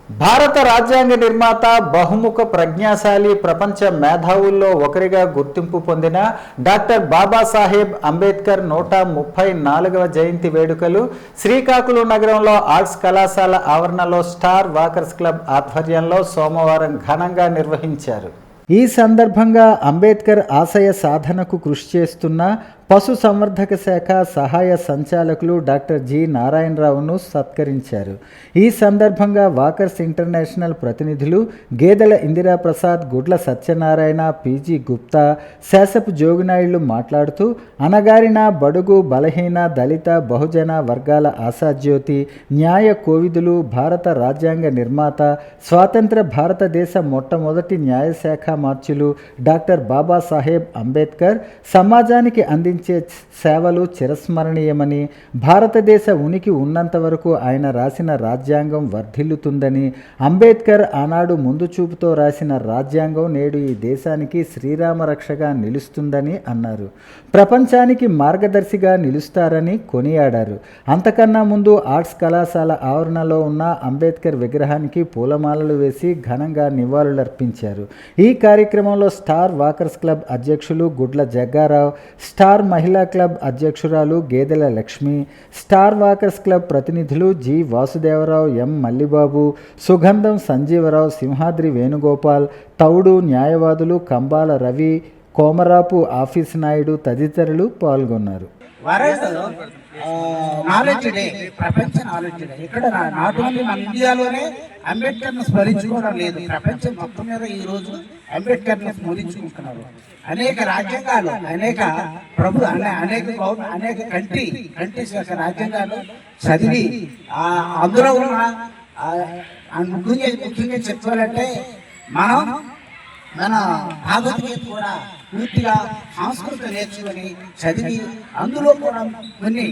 భారత రాజ్యాంగ నిర్మాత, బహుముఖ ప్రజ్ఞాశాలి, ప్రపంచ మేధావుల్లో ఒకరిగా గుర్తింపు పొందిన డాక్టర్ బాబాసాహెబ్ అంబేద్కర్ 134వ జయంతి వేడుకలు శ్రీకాకుళం నగరంలో ఆర్ట్స్ కళాశాల ఆవరణలో స్టార్ వాకర్స్ క్లబ్ ఆధ్వర్యంలో సోమవారం ఘనంగా నిర్వహించారు. ఈ సందర్భంగా అంబేద్కర్ ఆశయ సాధనకు కృషి చేస్తున్న పశు సంవర్ధక శాఖ సహాయ సంచాలకులు డాక్టర్ జి నారాయణరావును సత్కరించారు. ఈ సందర్భంగా వాకర్స్ ఇంటర్నేషనల్ ప్రతినిధులు గేదెల ఇందిరాప్రసాద్, గుడ్ల సత్యనారాయణ, పీజీ గుప్తా, శాసపు జోగినాయుళ్లు మాట్లాడుతూ అణగారిన, బడుగు, బలహీన, దళిత, బహుజన వర్గాల ఆశాజ్యోతి, న్యాయ కోవిదులు, భారత రాజ్యాంగ నిర్మాత, స్వాతంత్ర భారతదేశ మొట్టమొదటి న్యాయశాఖ మార్చులు డాక్టర్ బాబాసాహెబ్ అంబేద్కర్ సమాజానికి అందించే సేవలు చిరస్మరణీయమని, భారతదేశ ఉనికి ఉన్నంత వరకు ఆయన రాసిన రాజ్యాంగం వర్ధిల్లుతుందని, అంబేద్కర్ ఆనాడు ముందు చూపుతో రాసిన రాజ్యాంగం నేడు ఈ దేశానికి శ్రీరామ రక్షగా నిలుస్తుందని అన్నారు. ప్రపంచానికి మార్గదర్శిగా నిలుస్తారని కొనియాడారు. అంతకన్నా ముందు ఆర్ట్స్ కళాశాల ఆవరణలో ఉన్న అంబేద్కర్ విగ్రహానికి పూలమాలలు వేసి ఘనంగా నివాళులర్పించారు. ఈ కార్యక్రమంలో స్టార్ వాకర్స్ క్లబ్ అధ్యక్షులు గుడ్ల జగ్గారావు, స్టార్ మహిళా క్లబ్ అధ్యక్షురాలు గేదెల లక్ష్మి, స్టార్ వాకర్స్ క్లబ్ ప్రతినిధులు జి వాసుదేవరావు, ఎం మల్లిబాబు, సుగంధం సంజీవరావు, సింహాద్రి వేణుగోపాల్, తౌడు న్యాయవాదులు కంబాల రవి, కోమరాపు ఆఫీస్ నాయుడు తదితరులు పాల్గొన్నారు. నాలెడ్జ్ డే, ప్రపంచ నాలెడ్జ్ డే. ఇక్కడ నాట్ ఓన్లీ మన ఇండియాలోనే అంబేద్కర్ను స్మరించుకోవడం లేదు, ప్రపంచం మొత్తం మీద ఈ రోజు అంబేద్కర్ను స్మరించుకుంటున్నారు. అనేక రాజ్యాంగాలు, అనేక అనేక కంట్రీస్ యొక్క రాజ్యాంగాలు చదివి అందులో ఉన్న ముఖ్యంగా చెప్పాలంటే మన భగవద్గీత కూడా పూర్తిగా సంస్కృతం నేర్చుకొని చదివి అందులో కూడా కొన్ని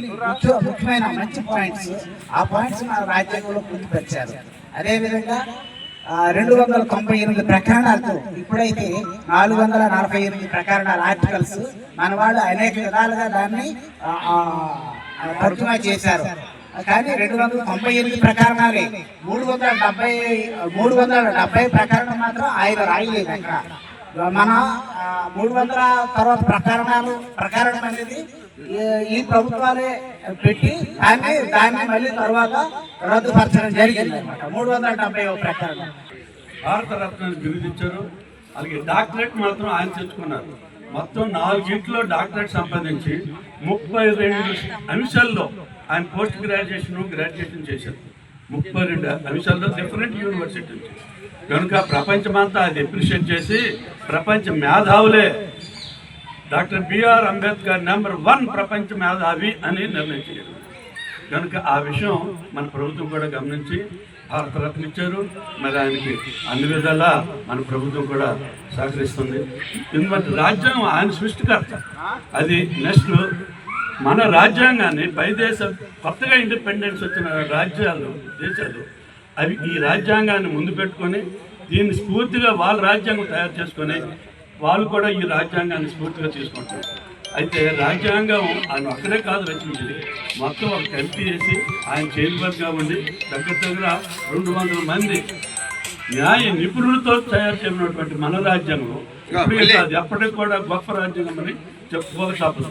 ముఖ్యమైన మంచి పాయింట్స్, ఆ పాయింట్స్ మన రాజ్యాంగంలో పొందుపరిచారు. అదేవిధంగా 298 ప్రకరణాలతో ఇప్పుడైతే 448 ప్రకరణాల ఆర్టికల్స్ మన వాళ్ళు అనేక విధాలుగా దాన్ని తర్జుమా చేశారు. కానీ 298 ప్రకరణాలే, 370 ప్రకరణం మాత్రం ఆయన రాయలేదు. అక్కడ మన 300 తర్వాత ప్రకరణం అనేది ఈ ప్రభుత్వాలే పెట్టి దాన్ని మళ్ళీ తర్వాత రద్దుపరచడం జరిగింది అనమాట. 370వ ప్రకరణం. భారతరత్న బిరుదిచ్చారు. అలాగే డాక్టరేట్ మాత్రం ఆయన తెచ్చుకున్నారు. మొత్తం 4 డాక్టరేట్ సంపాదించి 32 అంశాల్లో ఆయన పోస్ట్ గ్రాడ్యుయేషన్ చేశారు. 32 అంశాల్లో డిఫరెంట్ యూనివర్సిటీ నుంచి. కనుక ప్రపంచమంతా అది అప్రిషియేట్ చేసి ప్రపంచ మేధావులే డాక్టర్ బిఆర్ అంబేద్కర్ #1 ప్రపంచ మేధావి అని నిర్ణయించారు. కనుక ఆ విషయం మన ప్రభుత్వం కూడా గమనించి భారతరత్న ఇచ్చారు. మరి ఆయనకి అన్ని విధాలా మన ప్రభుత్వం కూడా సహకరిస్తుంది. ఎందుకంటే రాజ్యాంగం ఆయన సృష్టికర్త. అది నెక్స్ట్ మన రాజ్యాంగాన్ని కొత్తగా ఇండిపెండెన్స్ వచ్చిన దేశాలు అవి ఈ రాజ్యాంగాన్ని ముందు పెట్టుకొని దీన్ని స్ఫూర్తిగా వాళ్ళ రాజ్యాంగం తయారు చేసుకొని వాళ్ళు కూడా ఈ రాజ్యాంగాన్ని స్ఫూర్తిగా తీసుకుంటారు. అయితే రాజ్యాంగం ఆయన ఒక్కడే కాదు రచించింది, మొత్తం ఒక కమిటీ చేసి ఆయన చైర్మన్గా ఉండి దగ్గర 200 మంది న్యాయ నిపుణులతో తయారు చేసినటువంటి మన రాజ్యాంగం ఎప్పటికీ కూడా గొప్ప రాజ్యాంగం అని చెప్పుకోక తప్పదు.